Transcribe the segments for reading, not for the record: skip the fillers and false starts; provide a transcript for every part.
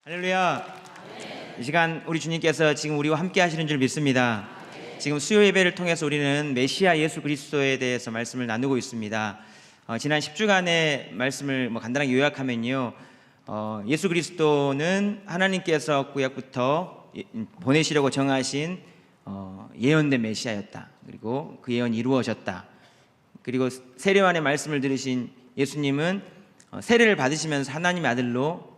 할렐루야. 이 시간 우리 주님께서 지금 우리와 함께 하시는 줄 믿습니다. 지금 수요 예배를 통해서 우리는 메시아 예수 그리스도에 대해서 말씀을 나누고 있습니다. 지난 10주간의 말씀을 간단하게 요약하면요, 예수 그리스도는 하나님께서 구약부터 보내시려고 정하신 예언된 메시아였다. 그리고 그 예언이 이루어졌다. 그리고 세례요한의 말씀을 들으신 예수님은 세례를 받으시면서 하나님의 아들로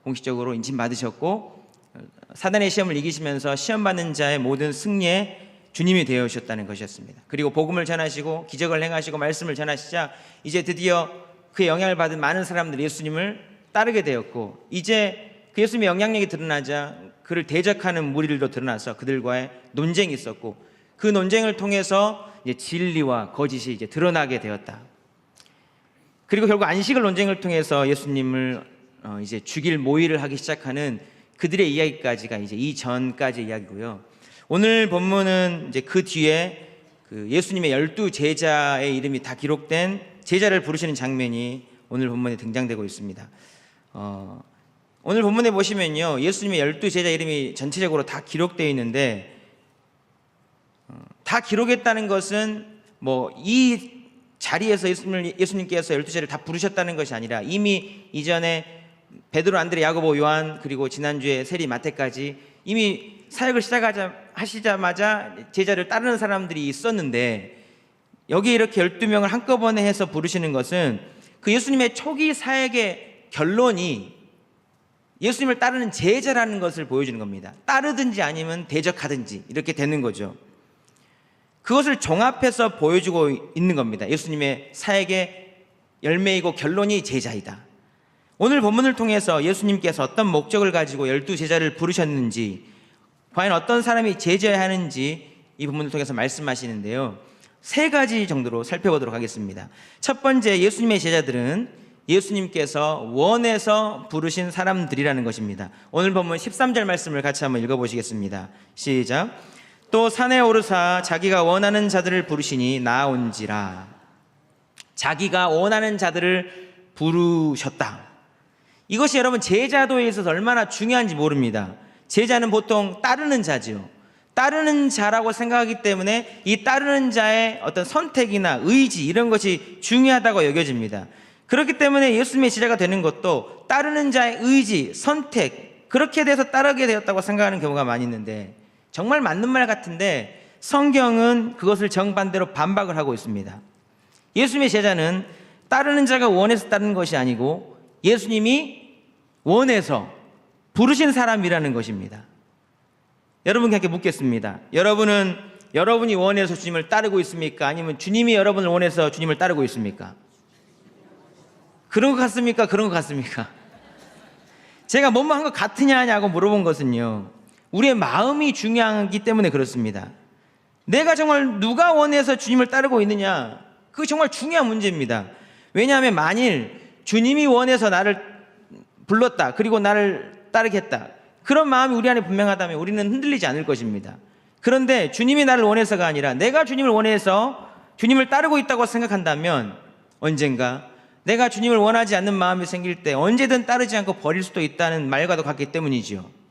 공식적으로 인침받으셨고, 사단의 시험을 이기시면서 시험받는 자의 모든 승리의 주님이 되어주셨다는 것이었습니다. 그리고 복음을 전하시고 기적을 행하시고 말씀을 전하시자 이제 드디어 그의 영향을 받은 많은 사람들이 예수님을 따르게 되었고, 이제 그 예수님의 영향력이 드러나자 그를 대적하는 무리들도 드러나서 그들과의 논쟁이 있었고, 그 논쟁을 통해서 이제 진리와 거짓이 이제 드러나게 되었다. 그리고 결국 안식을 논쟁을 통해서 예수님을 이제 죽일 모의를 하기 시작하는 그들의 이야기까지가 이제 이전까지 이야기고요. 오늘 본문은 이제 그 뒤에 그 예수님의 12 제자의 이름이 다 기록된 제자를 부르시는 장면이 오늘 본문에 등장되고 있습니다. 오늘 본문에 보시면요, 예수님의 12 제자 이름이 전체적으로 다 기록되어 있는데, 다 기록했다는 것은 이 자리에서 예수님께서 12제를 다 부르셨다는 것이 아니라 이미 이전에 베드로, 안드레, 야고보, 요한, 그리고 지난주에 세리, 마태까지 이미 사역을 하시자마자 제자를 따르는 사람들이 있었는데, 여기 이렇게 12명을 한꺼번에 해서 부르시는 것은 그 예수님의 초기 사역의 결론이 예수님을 따르는 제자라는 것을 보여주는 겁니다. 따르든지 아니면 대적하든지 이렇게 되는 거죠. 그것을 종합해서 보여주고 있는 겁니다. 예수님의 사역의 열매이고 결론이 제자이다. 오늘 본문을 통해서 예수님께서 어떤 목적을 가지고 12 제자를 부르셨는지, 과연 어떤 사람이 제자여야 하는지 이 본문을 통해서 말씀하시는데요, 3가지 정도로 살펴보도록 하겠습니다. 첫 번째, 예수님의 제자들은 예수님께서 원해서 부르신 사람들이라는 것입니다. 오늘 본문 13절 말씀을 같이 한번 읽어보시겠습니다. 시작. 또 산에 오르사 자기가 원하는 자들을 부르시니 나온지라. 자기가 원하는 자들을 부르셨다. 이것이 여러분 제자도에 있어서 얼마나 중요한지 모릅니다. 제자는 보통 따르는 자죠. 따르는 자라고 생각하기 때문에 이 따르는 자의 어떤 선택이나 의지, 이런 것이 중요하다고 여겨집니다. 그렇기 때문에 예수님의 제자가 되는 것도 따르는 자의 의지, 선택, 그렇게 돼서 따르게 되었다고 생각하는 경우가 많이 있는데, 정말 맞는 말 같은데 성경은 그것을 정반대로 반박을 하고 있습니다. 예수님의 제자는 따르는 자가 원해서 따르는 것이 아니고 예수님이 원해서 부르신 사람이라는 것입니다. 여러분께 묻겠습니다. 여러분이 원해서 주님을 따르고 있습니까? 아니면 주님이 여러분을 원해서 주님을 따르고 있습니까? 그런 것 같습니까? 그런 것 같습니까? 제가 뭐뭐 한 것 같으냐고 물어본 것은요, 우리의 마음이 중요하기 때문에 그렇습니다. 내가 정말 누가 원해서 주님을 따르고 있느냐, 그게 정말 중요한 문제입니다. 왜냐하면 만일 주님이 원해서 나를 불렀다, 그리고 나를 따르겠다, 그런 마음이 우리 안에 분명하다면 우리는 흔들리지 않을 것입니다. 그런데 주님이 나를 원해서가 아니라 내가 주님을 원해서 주님을 따르고 있다고 생각한다면 언젠가 내가 주님을 원하지 않는 마음이 생길 때 언제든 따르지 않고 버릴 수도 있다는 말과도 같기 때문이지요.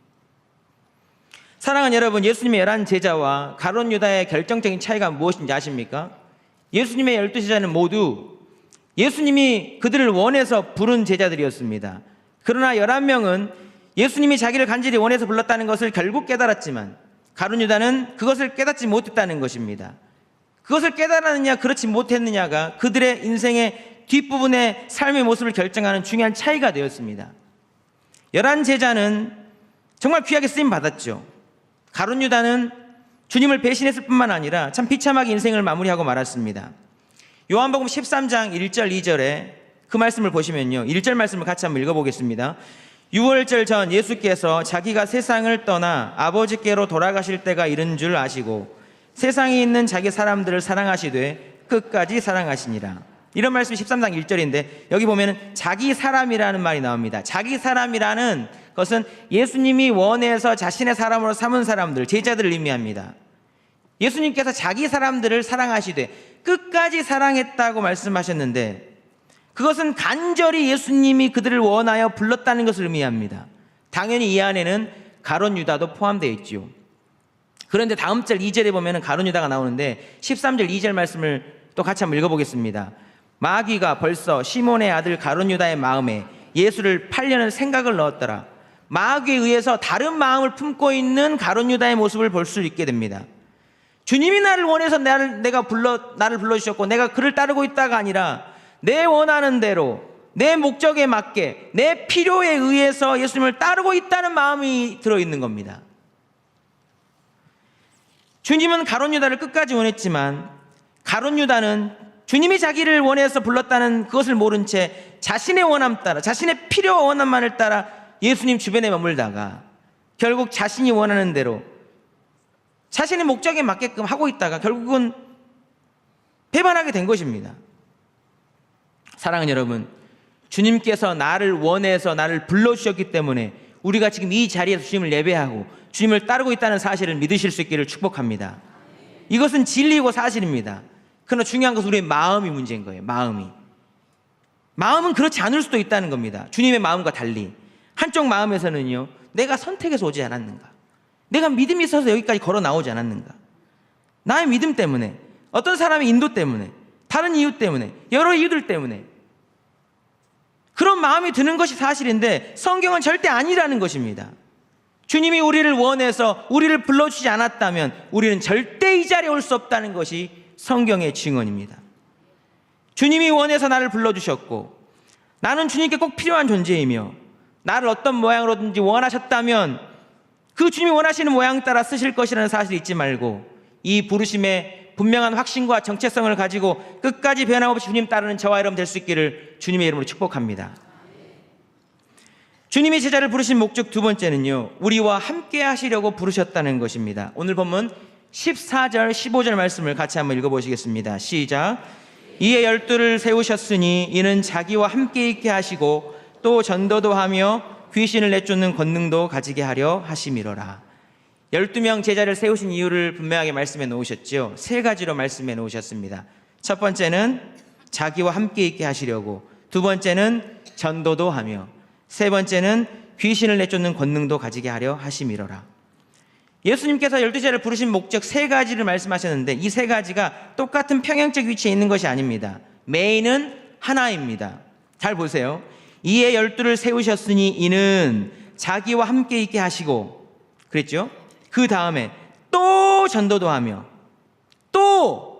사랑하는 여러분, 예수님의 11 제자와 가룟 유다의 결정적인 차이가 무엇인지 아십니까? 예수님의 12 제자는 모두 예수님이 그들을 원해서 부른 제자들이었습니다. 그러나 11명은 예수님이 자기를 간절히 원해서 불렀다는 것을 결국 깨달았지만, 가룟 유다는 그것을 깨닫지 못했다는 것입니다. 그것을 깨달았느냐 그렇지 못했느냐가 그들의 인생의 뒷부분의 삶의 모습을 결정하는 중요한 차이가 되었습니다. 11 제자는 정말 귀하게 쓰임 받았죠. 가룟 유다는 주님을 배신했을 뿐만 아니라 참 비참하게 인생을 마무리하고 말았습니다. 요한복음 13장 1절 2절에 그 말씀을 보시면요, 1절 말씀을 같이 한번 읽어보겠습니다. 6월절 전 예수께서 자기가 세상을 떠나 아버지께로 돌아가실 때가 이른 줄 아시고 세상에 있는 자기 사람들을 사랑하시되 끝까지 사랑하시니라. 이런 말씀이 13장 1절인데 여기 보면은 자기 사람이라는 말이 나옵니다. 자기 사람이라는 것은 예수님이 원해서 자신의 사람으로 삼은 사람들, 제자들을 의미합니다. 예수님께서 자기 사람들을 사랑하시되 끝까지 사랑했다고 말씀하셨는데, 그것은 간절히 예수님이 그들을 원하여 불렀다는 것을 의미합니다. 당연히 이 안에는 가룟 유다도 포함되어 있지요. 그런데 다음 절 2절에 보면 가룟 유다가 나오는데 13절 2절 말씀을 또 같이 한번 읽어보겠습니다. 마귀가 벌써 시몬의 아들 가룟 유다의 마음에 예수를 팔려는 생각을 넣었더라. 마귀에 의해서 다른 마음을 품고 있는 가룟 유다의 모습을 볼 수 있게 됩니다. 주님이 나를 원해서 나를 불러주셨고 내가 그를 따르고 있다가 아니라 내 원하는 대로 내 목적에 맞게 내 필요에 의해서 예수님을 따르고 있다는 마음이 들어있는 겁니다. 주님은 가룟 유다를 끝까지 원했지만 가룟 유다는 주님이 자기를 원해서 불렀다는 그것을 모른 채 자신의 원함 따라 자신의 필요와 원함만을 따라 예수님 주변에 머물다가 결국 자신이 원하는 대로 자신의 목적에 맞게끔 하고 있다가 결국은 배반하게 된 것입니다. 사랑하는 여러분, 주님께서 나를 원해서 나를 불러주셨기 때문에 우리가 지금 이 자리에서 주님을 예배하고 주님을 따르고 있다는 사실을 믿으실 수 있기를 축복합니다. 이것은 진리고 사실입니다. 그러나 중요한 것은 우리의 마음이 문제인 거예요. 마음은 그렇지 않을 수도 있다는 겁니다. 주님의 마음과 달리 한쪽 마음에서는요, 내가 선택해서 오지 않았는가, 내가 믿음이 있어서 여기까지 걸어 나오지 않았는가, 나의 믿음 때문에, 어떤 사람의 인도 때문에, 다른 이유 때문에, 여러 이유들 때문에 그런 마음이 드는 것이 사실인데 성경은 절대 아니라는 것입니다. 주님이 우리를 원해서 우리를 불러주지 않았다면 우리는 절대 이 자리에 올 수 없다는 것이 성경의 증언입니다. 주님이 원해서 나를 불러주셨고 나는 주님께 꼭 필요한 존재이며 나를 어떤 모양으로든지 원하셨다면 그 주님이 원하시는 모양 따라 쓰실 것이라는 사실을 잊지 말고 이 부르심의 분명한 확신과 정체성을 가지고 끝까지 변함없이 주님 따르는 저와 여러분 될 수 있기를 주님의 이름으로 축복합니다. 주님이 제자를 부르신 목적 두 번째는요, 우리와 함께 하시려고 부르셨다는 것입니다. 오늘 본문 14절 15절 말씀을 같이 한번 읽어보시겠습니다. 시작. 이에 12를 세우셨으니 이는 자기와 함께 있게 하시고 또 전도도 하며 귀신을 내쫓는 권능도 가지게 하려 하심이로라. 12명 제자를 세우신 이유를 분명하게 말씀해 놓으셨죠. 세 가지로 말씀해 놓으셨습니다. 첫 번째는 자기와 함께 있게 하시려고, 두 번째는 전도도 하며, 세 번째는 귀신을 내쫓는 권능도 가지게 하려 하심이로라. 예수님께서 12제자를 부르신 목적 세 가지를 말씀하셨는데 이 세 가지가 똑같은 평행적 위치에 있는 것이 아닙니다. 메인은 하나입니다. 잘 보세요. 이에 12를 세우셨으니 이는 자기와 함께 있게 하시고, 그랬죠? 그 다음에 또 전도도 하며, 또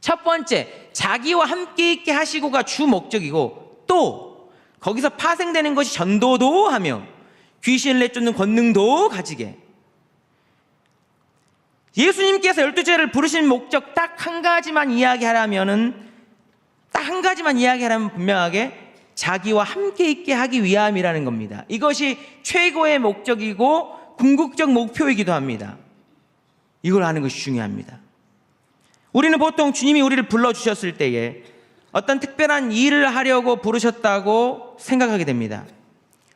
첫 번째 자기와 함께 있게 하시고가 주 목적이고, 또 거기서 파생되는 것이 전도도 하며 귀신을 내쫓는 권능도 가지게. 예수님께서 12제자를 부르신 목적 딱 한 가지만 이야기하라면 분명하게 자기와 함께 있게 하기 위함이라는 겁니다. 이것이 최고의 목적이고 궁극적 목표이기도 합니다. 이걸 아는 것이 중요합니다. 우리는 보통 주님이 우리를 불러주셨을 때에 어떤 특별한 일을 하려고 부르셨다고 생각하게 됩니다.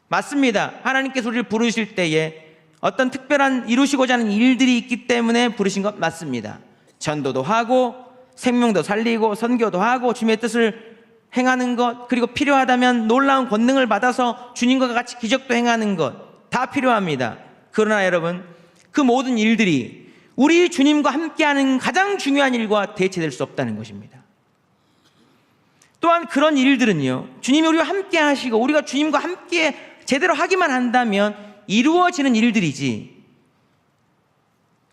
맞습니다. 하나님께서 우리를 부르실 때에 어떤 특별한 이루시고자 하는 일들이 있기 때문에 부르신 것 맞습니다. 전도도 하고 생명도 살리고 선교도 하고 주님의 뜻을 행하는 것, 그리고 필요하다면 놀라운 권능을 받아서 주님과 같이 기적도 행하는 것 다 필요합니다. 그러나 여러분, 그 모든 일들이 우리 주님과 함께하는 가장 중요한 일과 대체될 수 없다는 것입니다. 또한 그런 일들은요, 주님이 우리와 함께 하시고 우리가 주님과 함께 제대로 하기만 한다면 이루어지는 일들이지,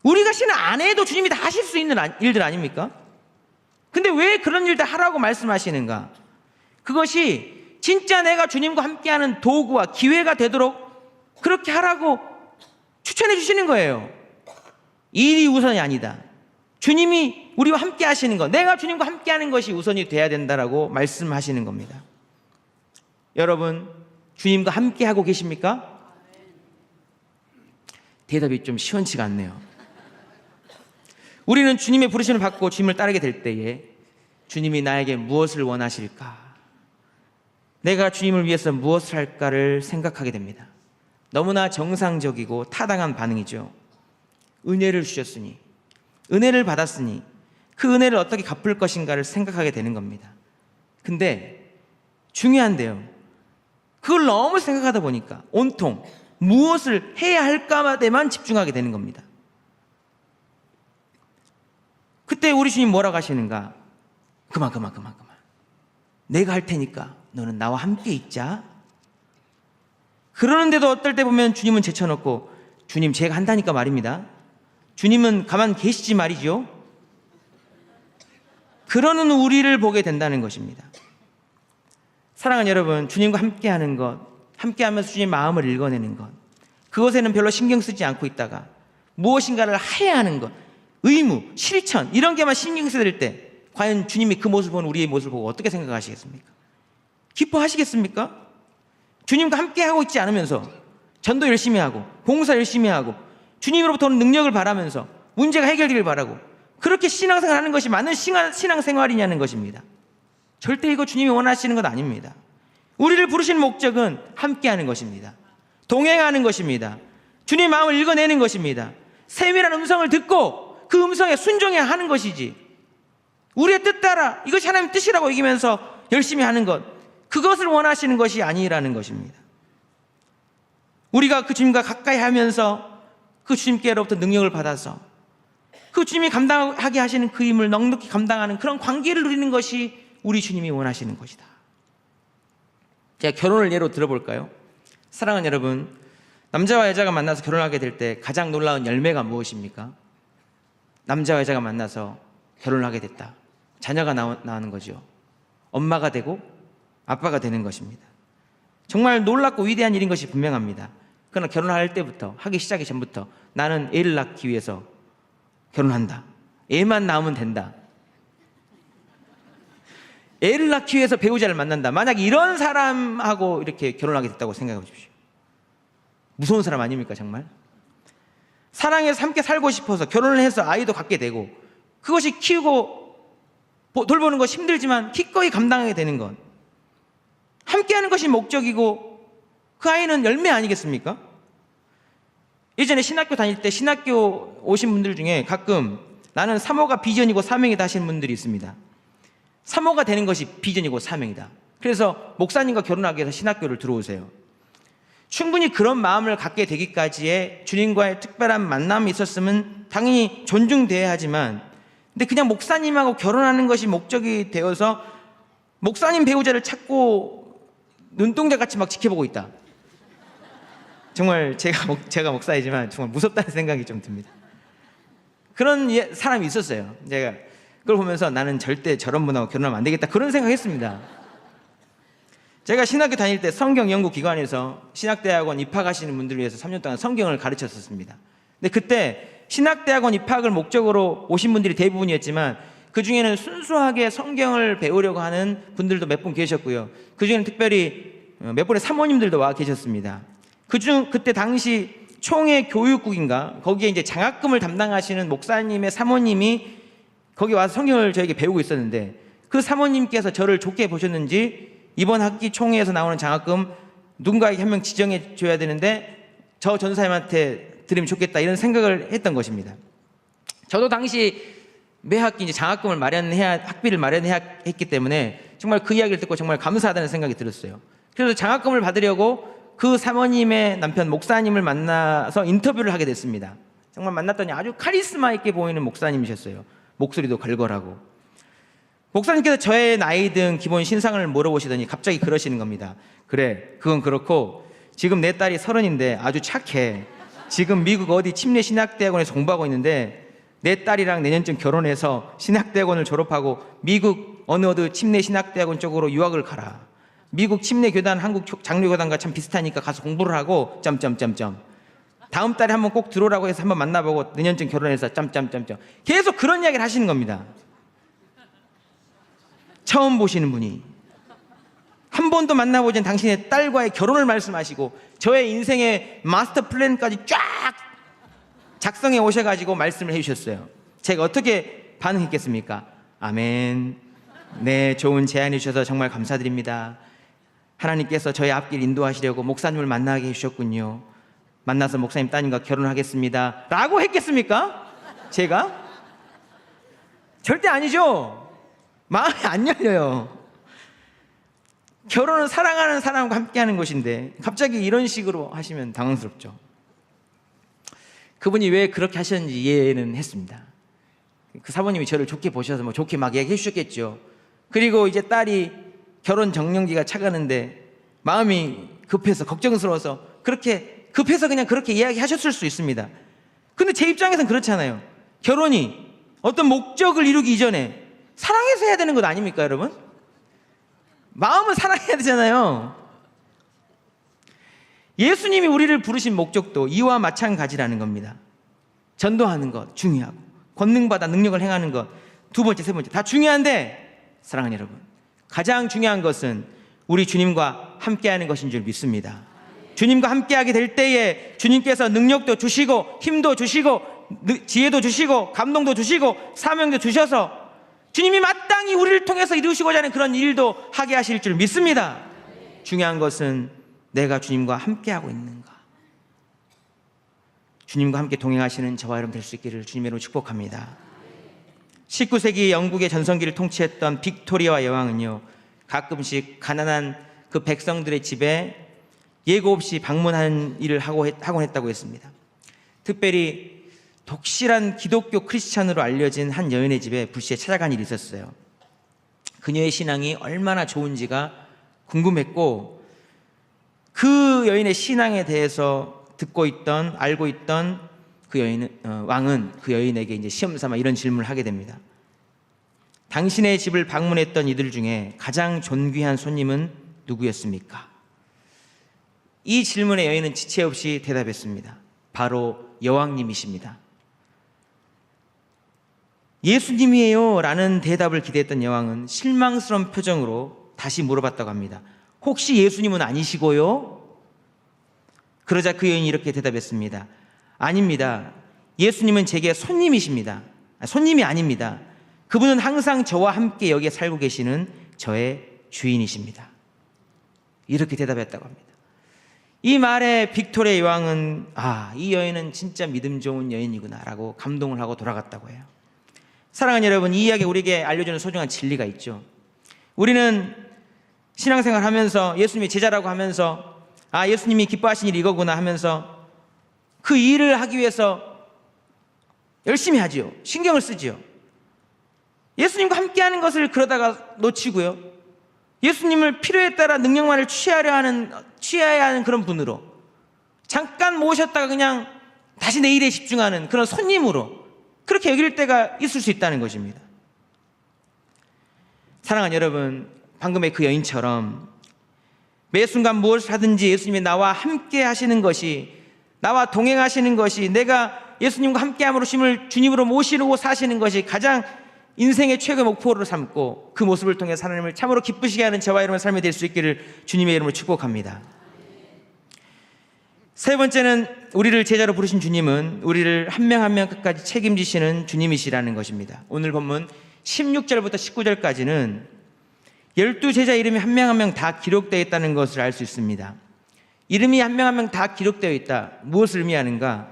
우리가 신을 안 해도 주님이 다 하실 수 있는 일들 아닙니까? 근데 왜 그런 일들 하라고 말씀하시는가? 그것이 진짜 내가 주님과 함께하는 도구와 기회가 되도록 그렇게 하라고 추천해 주시는 거예요. 일이 우선이 아니다. 주님이 우리와 함께 하시는 것, 내가 주님과 함께 하는 것이 우선이 돼야 된다라고 말씀하시는 겁니다. 여러분, 주님과 함께 하고 계십니까? 대답이 좀 시원치가 않네요. 우리는 주님의 부르심을 받고 주님을 따르게 될 때에 주님이 나에게 무엇을 원하실까? 내가 주님을 위해서 무엇을 할까를 생각하게 됩니다. 너무나 정상적이고 타당한 반응이죠. 은혜를 주셨으니, 은혜를 받았으니 그 은혜를 어떻게 갚을 것인가를 생각하게 되는 겁니다. 근데 중요한데요, 그걸 너무 생각하다 보니까 온통 무엇을 해야 할까에만 집중하게 되는 겁니다. 그때 우리 주님 뭐라고 하시는가? 그만. 내가 할 테니까 너는 나와 함께 있자. 그러는데도 어떨 때 보면 주님은 제쳐놓고, 주님 제가 한다니까 말입니다. 주님은 가만 계시지 말이죠. 그러는 우리를 보게 된다는 것입니다. 사랑하는 여러분, 주님과 함께하는 것, 함께하면서 주님의 마음을 읽어내는 것, 그것에는 별로 신경 쓰지 않고 있다가 무엇인가를 해야 하는 것, 의무, 실천, 이런 게만 신경 쓰일 때 과연 주님이 그 모습을 보는 우리의 모습을 보고 어떻게 생각하시겠습니까? 기뻐하시겠습니까? 주님과 함께하고 있지 않으면서 전도 열심히 하고 봉사 열심히 하고 주님으로부터 오는 능력을 바라면서 문제가 해결되길 바라고 그렇게 신앙생활 하는 것이 맞는 신앙생활이냐는 것입니다. 절대 이거 주님이 원하시는 것 아닙니다. 우리를 부르신 목적은 함께하는 것입니다. 동행하는 것입니다. 주님의 마음을 읽어내는 것입니다. 세밀한 음성을 듣고 그 음성에 순종해야 하는 것이지, 우리의 뜻 따라 이것이 하나님의 뜻이라고 여기면서 열심히 하는 것, 그것을 원하시는 것이 아니라는 것입니다. 우리가 그 주님과 가까이 하면서 그 주님께로부터 능력을 받아서 그 주님이 감당하게 하시는 그 힘을 넉넉히 감당하는 그런 관계를 누리는 것이 우리 주님이 원하시는 것이다. 제가 결혼을 예로 들어볼까요? 사랑하는 여러분, 남자와 여자가 만나서 결혼하게 될 때 가장 놀라운 열매가 무엇입니까? 남자와 여자가 만나서 결혼을 하게 됐다. 자녀가 나오는 거죠. 엄마가 되고 아빠가 되는 것입니다. 정말 놀랍고 위대한 일인 것이 분명합니다. 그러나 결혼할 때부터, 하기 시작하기 전부터 나는 애를 낳기 위해서 결혼한다. 애만 낳으면 된다. 애를 낳기 위해서 배우자를 만난다. 만약 이런 사람하고 이렇게 결혼하게 됐다고 생각해 보십시오. 무서운 사람 아닙니까 정말? 사랑해서 함께 살고 싶어서 결혼을 해서 아이도 갖게 되고 그것이 키우고 돌보는 것이 힘들지만 기꺼이 감당하게 되는 것, 함께하는 것이 목적이고 그 아이는 열매 아니겠습니까? 예전에 신학교 다닐 때 신학교 오신 분들 중에 가끔 나는 사모가 비전이고 사명이다 하시는 분들이 있습니다. 사모가 되는 것이 비전이고 사명이다. 그래서 목사님과 결혼하기 위해서 신학교를 들어오세요. 충분히 그런 마음을 갖게 되기까지의 주님과의 특별한 만남이 있었으면 당연히 존중돼야 하지만, 근데 그냥 목사님하고 결혼하는 것이 목적이 되어서 목사님 배우자를 찾고 눈동자같이 막 지켜보고 있다. 정말 제가 목사이지만 정말 무섭다는 생각이 좀 듭니다. 그런 사람이 있었어요. 제가 그걸 보면서 나는 절대 저런 분하고 결혼하면 안 되겠다, 그런 생각했습니다. 제가 신학교 다닐 때 성경 연구 기관에서 신학대학원 입학하시는 분들을 위해서 3년 동안 성경을 가르쳤었습니다. 근데 그때 신학대학원 입학을 목적으로 오신 분들이 대부분이었지만 그 중에는 순수하게 성경을 배우려고 하는 분들도 몇 분 계셨고요. 그 중에는 특별히 몇 분의 사모님들도 와 계셨습니다. 그때 당시 총회 교육국인가 거기에 이제 장학금을 담당하시는 목사님의 사모님이 거기 와서 성경을 저에게 배우고 있었는데, 그 사모님께서 저를 좋게 보셨는지 이번 학기 총회에서 나오는 장학금 누군가에게 한 명 지정해 줘야 되는데 저 전사님한테 드리면 좋겠다, 이런 생각을 했던 것입니다. 저도 당시 매 학기 이제 장학금을 학비를 마련해야 했기 때문에 정말 그 이야기를 듣고 정말 감사하다는 생각이 들었어요. 그래서 장학금을 받으려고 그 사모님의 남편 목사님을 만나서 인터뷰를 하게 됐습니다. 정말 만났더니 아주 카리스마 있게 보이는 목사님이셨어요. 목소리도 걸걸하고. 목사님께서 저의 나이 등 기본 신상을 물어보시더니 갑자기 그러시는 겁니다. 그래, 그건 그렇고 지금 내 딸이 30인데 아주 착해. 지금 미국 어디 침례 신학대학원에서 공부하고 있는데 내 딸이랑 내년쯤 결혼해서 신학대학원을 졸업하고 미국 어느 침례 신학대학원 쪽으로 유학을 가라. 미국 침례교단 한국 장로교단과 참 비슷하니까 가서 공부를 하고 점점점점. 다음 달에 한번 꼭 들어오라고 해서 한번 만나보고 내년쯤 결혼해서 점점점점. 계속 그런 이야기를 하시는 겁니다. 처음 보시는 분이 한 번도 만나보진 당신의 딸과의 결혼을 말씀하시고 저의 인생의 마스터 플랜까지 쫙 작성해 오셔가지고 말씀을 해주셨어요. 제가 어떻게 반응했겠습니까? 아멘. 네, 좋은 제안해 주셔서 정말 감사드립니다. 하나님께서 저의 앞길 인도하시려고 목사님을 만나게 해주셨군요. 만나서 목사님 따님과 결혼하겠습니다 라고 했겠습니까? 제가? 절대 아니죠. 마음이 안 열려요. 결혼은 사랑하는 사람과 함께 하는 것인데 갑자기 이런 식으로 하시면 당황스럽죠. 그분이 왜 그렇게 하셨는지 이해는 했습니다. 그 사모님이 저를 좋게 보셔서 뭐 좋게 막 얘기해 주셨겠죠. 그리고 이제 딸이 결혼 정년기가 차가는데 마음이 급해서 걱정스러워서 그렇게 급해서 그냥 그렇게 이야기하셨을 수 있습니다. 근데 제 입장에서는 그렇잖아요. 결혼이 어떤 목적을 이루기 이전에 사랑해서 해야 되는 것 아닙니까, 여러분? 마음은 사랑해야 되잖아요. 예수님이 우리를 부르신 목적도 이와 마찬가지라는 겁니다. 전도하는 것 중요하고, 권능받아 능력을 행하는 것 두 번째, 세 번째 다 중요한데, 사랑하는 여러분, 가장 중요한 것은 우리 주님과 함께하는 것인 줄 믿습니다. 주님과 함께하게 될 때에 주님께서 능력도 주시고 힘도 주시고 지혜도 주시고 감동도 주시고 사명도 주셔서 주님이 마땅히 우리를 통해서 이루시고자 하는 그런 일도 하게 하실 줄 믿습니다. 중요한 것은 내가 주님과 함께하고 있는가. 주님과 함께 동행하시는 저와 여러분 될 수 있기를 주님으로 축복합니다. 19세기 영국의 전성기를 통치했던 빅토리아 여왕은요, 가끔씩 가난한 그 백성들의 집에 예고 없이 방문하는 일을 하곤 했다고 했습니다. 특별히 독실한 기독교 크리스찬으로 알려진 한 여인의 집에 불시에 찾아간 일이 있었어요. 그녀의 신앙이 얼마나 좋은지가 궁금했고, 그 여인의 신앙에 대해서 알고 있던 그 왕은 그 여인에게 이제 시험삼아 이런 질문을 하게 됩니다. 당신의 집을 방문했던 이들 중에 가장 존귀한 손님은 누구였습니까? 이 질문에 여인은 지체 없이 대답했습니다. 바로 여왕님이십니다. 예수님이에요 라는 대답을 기대했던 여왕은 실망스러운 표정으로 다시 물어봤다고 합니다. 혹시 예수님은 아니시고요? 그러자 그 여인이 이렇게 대답했습니다. 아닙니다. 예수님은 제게 손님이십니다. 손님이 아닙니다. 그분은 항상 저와 함께 여기에 살고 계시는 저의 주인이십니다. 이렇게 대답했다고 합니다. 이 말에 빅토리아 여왕은 이 여인은 진짜 믿음 좋은 여인이구나 라고 감동을 하고 돌아갔다고 해요. 사랑하는 여러분, 이 이야기 우리에게 알려주는 소중한 진리가 있죠. 우리는 신앙생활 하면서 예수님이 제자라고 하면서 예수님이 기뻐하신 일이 이거구나 하면서 그 일을 하기 위해서 열심히 하지요. 신경을 쓰지요. 예수님과 함께하는 것을 그러다가 놓치고요. 예수님을 필요에 따라 능력만을 취해야 하는 그런 분으로 잠깐 모셨다가 그냥 다시 내 일에 집중하는 그런 손님으로 그렇게 여길 때가 있을 수 있다는 것입니다. 사랑하는 여러분, 방금의 그 여인처럼 매 순간 무엇을 하든지 예수님이 나와 함께 하시는 것이, 나와 동행하시는 것이, 내가 예수님과 함께함으로 주님으로 모시고 사시는 것이 가장 인생의 최고의 목표로 삼고 그 모습을 통해 하나님을 참으로 기쁘시게 하는 저와 여러분의 삶이 될 수 있기를 주님의 이름으로 축복합니다. 세 번째는 우리를 제자로 부르신 주님은 우리를 한 명 한 명 끝까지 책임지시는 주님이시라는 것입니다. 오늘 본문 16절부터 19절까지는 12제자 이름이 한 명 한 명 다 기록되어 있다는 것을 알 수 있습니다. 이름이 한 명 한 명 다 기록되어 있다. 무엇을 의미하는가?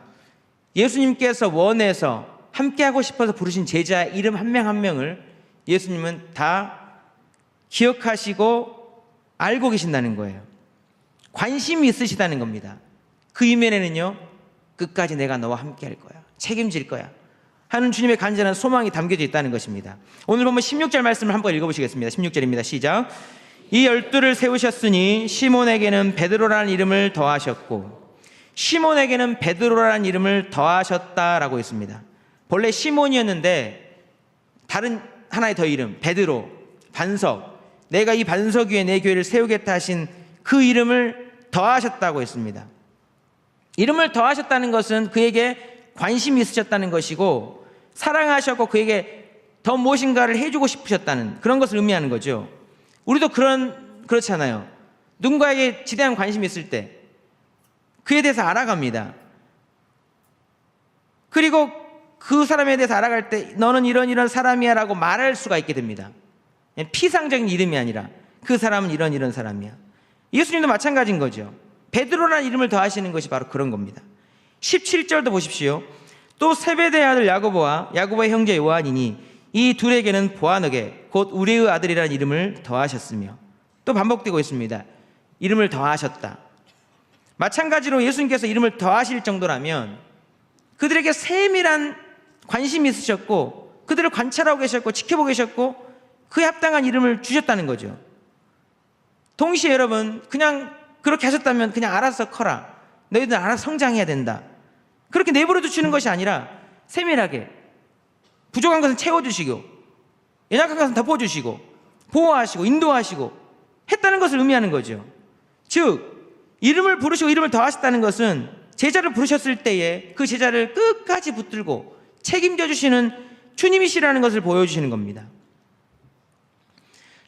예수님께서 원해서 함께하고 싶어서 부르신 제자 이름 한 명 한 명을 예수님은 다 기억하시고 알고 계신다는 거예요. 관심이 있으시다는 겁니다. 그 이면에는요, 끝까지 내가 너와 함께할 거야, 책임질 거야 하는 주님의 간절한 소망이 담겨져 있다는 것입니다. 오늘 보면 16절 말씀을 한번 읽어보시겠습니다. 16절입니다. 시작. 이 12를 세우셨으니 시몬에게는 베드로라는 이름을 더하셨고, 시몬에게는 베드로라는 이름을 더하셨다라고 했습니다. 본래 시몬이었는데 다른 하나의 더 이름, 베드로, 반석, 내가 이 반석 위에 내 교회를 세우겠다 하신 그 이름을 더하셨다고 했습니다. 이름을 더하셨다는 것은 그에게 관심이 있으셨다는 것이고, 사랑하셨고 그에게 더 무엇인가를 해주고 싶으셨다는 그런 것을 의미하는 거죠. 우리도 그렇잖아요. 누군가에게 지대한 관심이 있을 때 그에 대해서 알아갑니다. 그리고 그 사람에 대해서 알아갈 때 너는 이런 사람이야 라고 말할 수가 있게 됩니다. 피상적인 이름이 아니라 그 사람은 이런 사람이야. 예수님도 마찬가지인 거죠. 베드로라는 이름을 더하시는 것이 바로 그런 겁니다. 17절도 보십시오. 또 세베대의 아들 야고보와 야고보의 형제 요한이니 이 둘에게는 보아너게 곧 우리의 아들이라는 이름을 더하셨으며, 또 반복되고 있습니다. 이름을 더하셨다. 마찬가지로 예수님께서 이름을 더하실 정도라면 그들에게 세밀한 관심이 있으셨고 그들을 관찰하고 계셨고 지켜보고 계셨고 그에 합당한 이름을 주셨다는 거죠. 동시에 여러분, 그냥 그렇게 하셨다면 그냥 알아서 커라, 너희들 알아서 성장해야 된다, 그렇게 내버려 두시는 것이 아니라 세밀하게 부족한 것은 채워주시고 연약한 것은 덮어주시고 보호하시고 인도하시고 했다는 것을 의미하는 거죠. 즉 이름을 부르시고 이름을 더하셨다는 것은 제자를 부르셨을 때에 그 제자를 끝까지 붙들고 책임져 주시는 주님이시라는 것을 보여주시는 겁니다.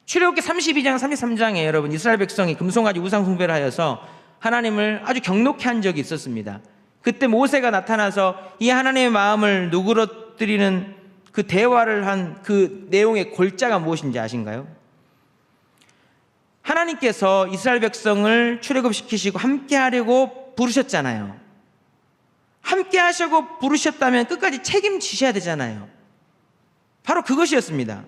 출애굽기 32장 33장에 여러분, 이스라엘 백성이 금송아지 우상 숭배를 하여서 하나님을 아주 경록해 한 적이 있었습니다. 그때 모세가 나타나서 이 하나님의 마음을 누그러뜨리는 그 대화를 한 그 내용의 골자가 무엇인지 아신가요? 하나님께서 이스라엘 백성을 출애굽시키시고 함께 하려고 부르셨잖아요. 함께 하시고 부르셨다면 끝까지 책임지셔야 되잖아요. 바로 그것이었습니다.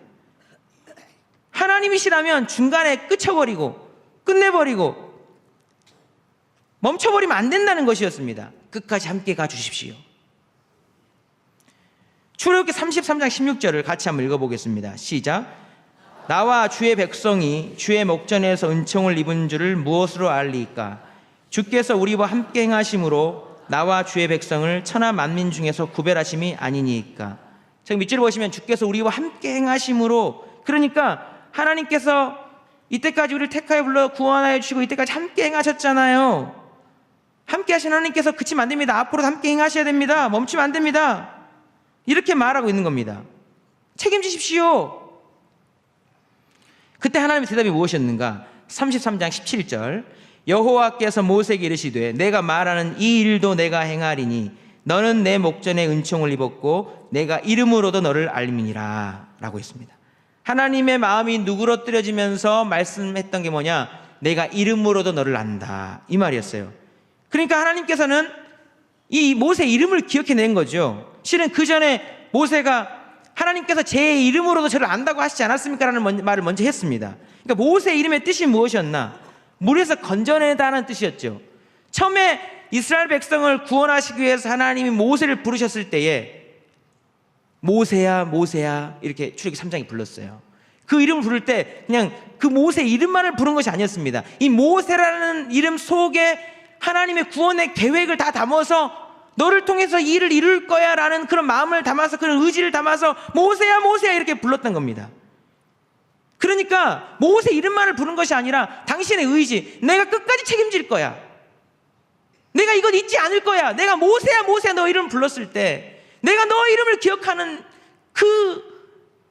하나님이시라면 중간에 끝쳐버리고 끝내버리고 멈춰버리면 안 된다는 것이었습니다. 끝까지 함께 가주십시오. 출애굽기 33장 16절을 같이 한번 읽어보겠습니다. 시작. 나와 주의 백성이 주의 목전에서 은총을 입은 줄을 무엇으로 알리까? 주께서 우리와 함께 행하심으로 나와 주의 백성을 천하 만민 중에서 구별하심이 아니니까. 저기 밑줄을 보시면 주께서 우리와 함께 행하심으로, 그러니까 하나님께서 이때까지 우리를 택하여 불러 구원하여 주시고 이때까지 함께 행하셨잖아요. 함께 하신 하나님께서 그치면 안 됩니다. 앞으로도 함께 행하셔야 됩니다. 멈추면 안 됩니다. 이렇게 말하고 있는 겁니다. 책임지십시오. 그때 하나님의 대답이 무엇이었는가? 33장 17절. 여호와께서 모세에게 이르시되 내가 말하는 이 일도 내가 행하리니 너는 내 목전에 은총을 입었고 내가 이름으로도 너를 알미니라 라고 했습니다. 하나님의 마음이 누그러뜨려지면서 말씀했던 게 뭐냐? 내가 이름으로도 너를 안다, 이 말이었어요. 그러니까 하나님께서는 이 모세의 이름을 기억해낸 거죠. 실은 그 전에 모세가 하나님께서 제 이름으로도 저를 안다고 하시지 않았습니까? 라는 말을 먼저 했습니다. 그러니까 모세의 이름의 뜻이 무엇이었나? 물에서 건져내다는 뜻이었죠. 처음에 이스라엘 백성을 구원하시기 위해서 하나님이 모세를 부르셨을 때에 모세야 모세야 이렇게 출애굽기 3장이 불렀어요. 그 이름을 부를 때 그냥 그 모세 이름만을 부른 것이 아니었습니다. 이 모세라는 이름 속에 하나님의 구원의 계획을 다 담아서 너를 통해서 이 일을 이룰 거야 라는 그런 마음을 담아서, 그런 의지를 담아서 모세야 모세야 이렇게 불렀던 겁니다. 그러니까 모세 이름만을 부른 것이 아니라 당신의 의지, 내가 끝까지 책임질 거야, 내가 이건 잊지 않을 거야, 내가 모세야 모세야 너 이름을 불렀을 때 내가 너 이름을 기억하는 그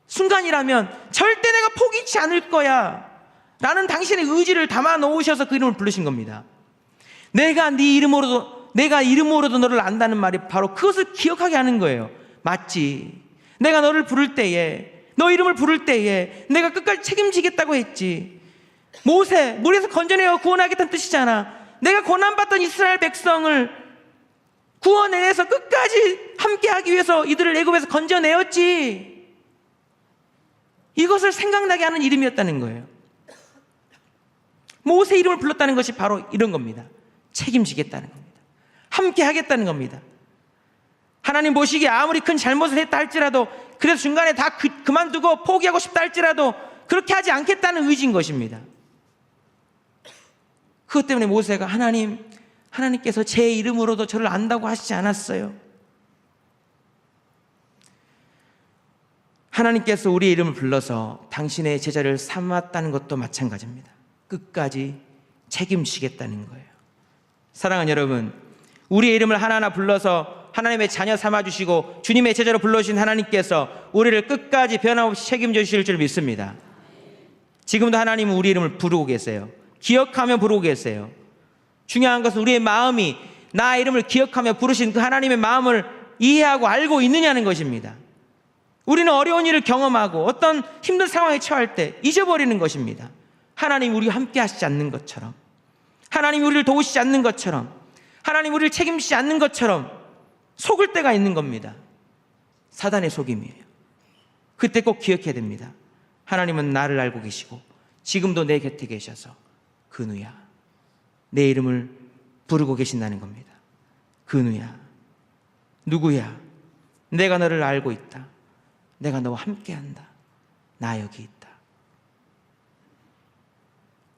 순간이라면 절대 내가 포기치 않을 거야 라는 당신의 의지를 담아 놓으셔서 그 이름을 부르신 겁니다. 내가 이름으로도 너를 안다는 말이 바로 그것을 기억하게 하는 거예요. 맞지, 내가 너를 부를 때에, 너 이름을 부를 때에 내가 끝까지 책임지겠다고 했지. 모세 물에서 건져내어 구원하겠다는 뜻이잖아. 내가 고난받던 이스라엘 백성을 구원해내서 끝까지 함께하기 위해서 이들을 애굽에서 건져내었지. 이것을 생각나게 하는 이름이었다는 거예요. 모세 이름을 불렀다는 것이 바로 이런 겁니다. 책임지겠다는 겁니다. 함께 하겠다는 겁니다. 하나님 보시기에 아무리 큰 잘못을 했다 할지라도, 그래서 중간에 다 그만두고 포기하고 싶다 할지라도 그렇게 하지 않겠다는 의지인 것입니다. 그것 때문에 모세가 하나님께서 제 이름으로도 저를 안다고 하시지 않았어요. 하나님께서 우리의 이름을 불러서 당신의 제자를 삼았다는 것도 마찬가지입니다. 끝까지 책임지겠다는 거예요. 사랑하는 여러분, 우리의 이름을 하나하나 불러서 하나님의 자녀 삼아주시고 주님의 제자로 불러주신 하나님께서 우리를 끝까지 변함없이 책임져 주실 줄 믿습니다. 지금도 하나님은 우리 이름을 부르고 계세요. 기억하며 부르고 계세요. 중요한 것은 우리의 마음이 나 이름을 기억하며 부르신 그 하나님의 마음을 이해하고 알고 있느냐는 것입니다. 우리는 어려운 일을 경험하고 어떤 힘든 상황에 처할 때 잊어버리는 것입니다. 하나님 우리와 함께 하시지 않는 것처럼, 하나님 우리를 도우시지 않는 것처럼, 하나님 우리를 책임지지 않는 것처럼 속을 때가 있는 겁니다. 사단의 속임이에요. 그때 꼭 기억해야 됩니다. 하나님은 나를 알고 계시고 지금도 내 곁에 계셔서 근우야, 내 이름을 부르고 계신다는 겁니다. 근우야, 누구야? 내가 너를 알고 있다. 내가 너와 함께한다. 나 여기 있다.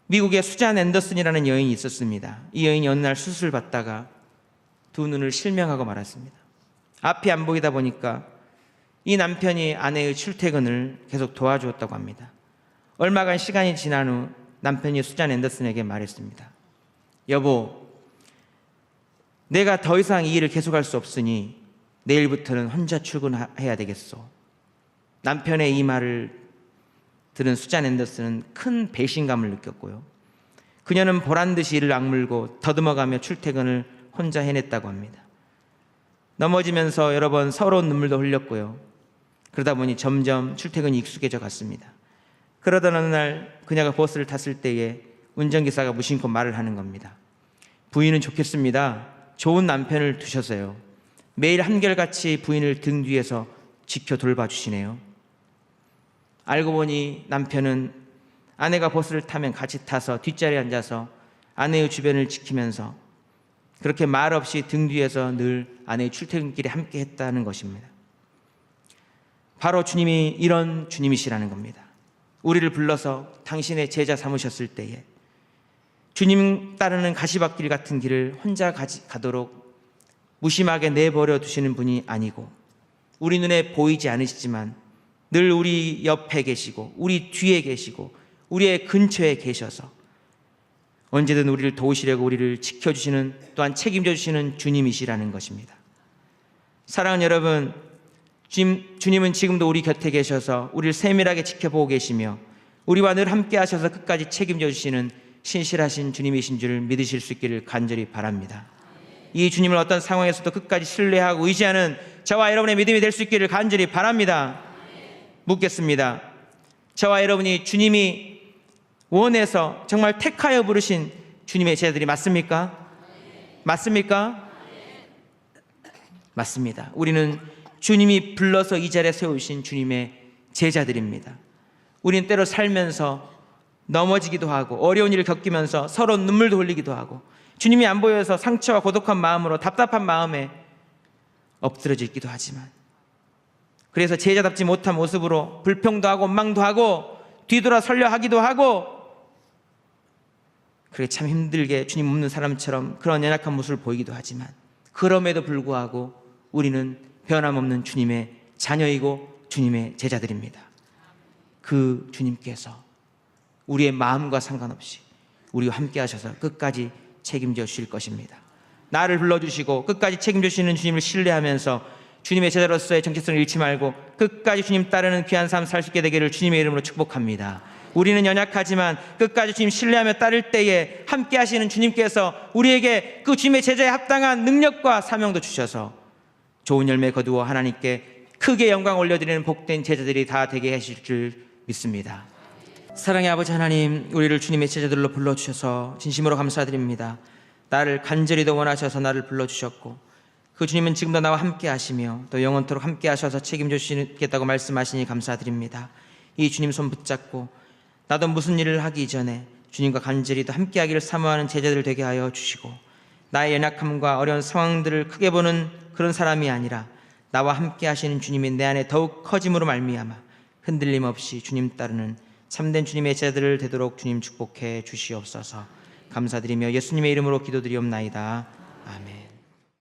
미국에 수잔 앤더슨이라는 여인이 있었습니다. 이 여인이 어느 날 수술을 받다가 두 눈을 실명하고 말았습니다. 앞이 안 보이다 보니까 이 남편이 아내의 출퇴근을 계속 도와주었다고 합니다. 얼마간 시간이 지난 후 남편이 수잔 앤더슨에게 말했습니다. 여보, 내가 더 이상 이 일을 계속할 수 없으니 내일부터는 혼자 출근해야 되겠소. 남편의 이 말을 들은 수잔 앤더슨은 큰 배신감을 느꼈고요. 그녀는 보란듯이 이를 악물고 더듬어가며 출퇴근을 혼자 해냈다고 합니다. 넘어지면서 여러 번 서러운 눈물도 흘렸고요. 그러다 보니 점점 출퇴근이 익숙해져 갔습니다. 그러던 어느 날 그녀가 버스를 탔을 때에 운전기사가 무심코 말을 하는 겁니다. 부인은 좋겠습니다. 좋은 남편을 두셔서요. 매일 한결같이 부인을 등 뒤에서 지켜 돌봐주시네요. 알고 보니 남편은 아내가 버스를 타면 같이 타서 뒷자리에 앉아서 아내의 주변을 지키면서 그렇게 말 없이 등 뒤에서 늘 아내의 출퇴근길에 함께 했다는 것입니다. 바로 주님이 이런 주님이시라는 겁니다. 우리를 불러서 당신의 제자 삼으셨을 때에 주님 따르는 가시밭길 같은 길을 혼자 가도록 무심하게 내버려 두시는 분이 아니고 우리 눈에 보이지 않으시지만 늘 우리 옆에 계시고 우리 뒤에 계시고 우리의 근처에 계셔서 언제든 우리를 도우시려고 우리를 지켜주시는 또한 책임져 주시는 주님이시라는 것입니다. 사랑하는 여러분, 주님은 지금도 우리 곁에 계셔서 우리를 세밀하게 지켜보고 계시며 우리와 늘 함께 하셔서 끝까지 책임져 주시는 신실하신 주님이신 줄 믿으실 수 있기를 간절히 바랍니다. 이 주님을 어떤 상황에서도 끝까지 신뢰하고 의지하는 저와 여러분의 믿음이 될 수 있기를 간절히 바랍니다. 묻겠습니다. 저와 여러분이 주님이 원해서 정말 택하여 부르신 주님의 제자들이 맞습니까? 맞습니까? 맞습니다. 우리는 주님이 불러서 이 자리에 세우신 주님의 제자들입니다. 우리는 때로 살면서 넘어지기도 하고 어려운 일을 겪으면서 서로 눈물도 흘리기도 하고 주님이 안 보여서 상처와 고독한 마음으로 답답한 마음에 엎드러져 있기도 하지만 그래서 제자답지 못한 모습으로 불평도 하고 원망도 하고 뒤돌아 설려 하기도 하고 그렇게 참 힘들게 주님 없는 사람처럼 그런 연약한 모습을 보이기도 하지만 그럼에도 불구하고 우리는 변함없는 주님의 자녀이고 주님의 제자들입니다. 그 주님께서 우리의 마음과 상관없이 우리와 함께 하셔서 끝까지 책임져 주실 것입니다. 나를 불러주시고 끝까지 책임져 주시는 주님을 신뢰하면서 주님의 제자로서의 정체성을 잃지 말고 끝까지 주님 따르는 귀한 삶 살 수 있게 되기를 주님의 이름으로 축복합니다. 우리는 연약하지만 끝까지 주님 신뢰하며 따를 때에 함께 하시는 주님께서 우리에게 그 주님의 제자에 합당한 능력과 사명도 주셔서 좋은 열매 거두어 하나님께 크게 영광 올려드리는 복된 제자들이 다 되게 하실 줄 믿습니다. 사랑의 아버지 하나님, 우리를 주님의 제자들로 불러주셔서 진심으로 감사드립니다. 나를 간절히 더 원하셔서 나를 불러주셨고 그 주님은 지금도 나와 함께 하시며 또 영원토록 함께 하셔서 책임져 주시겠다고 말씀하시니 감사드립니다. 이 주님 손 붙잡고 나도 무슨 일을 하기 이전에 주님과 간절히 더 함께 하기를 사모하는 제자들 되게 하여 주시고 나의 연약함과 어려운 상황들을 크게 보는 그런 사람이 아니라 나와 함께 하시는 주님이 내 안에 더욱 커짐으로 말미암아 흔들림 없이 주님 따르는 참된 주님의 제자들을 되도록 주님 축복해 주시옵소서. 감사드리며 예수님의 이름으로 기도드리옵나이다. 아멘.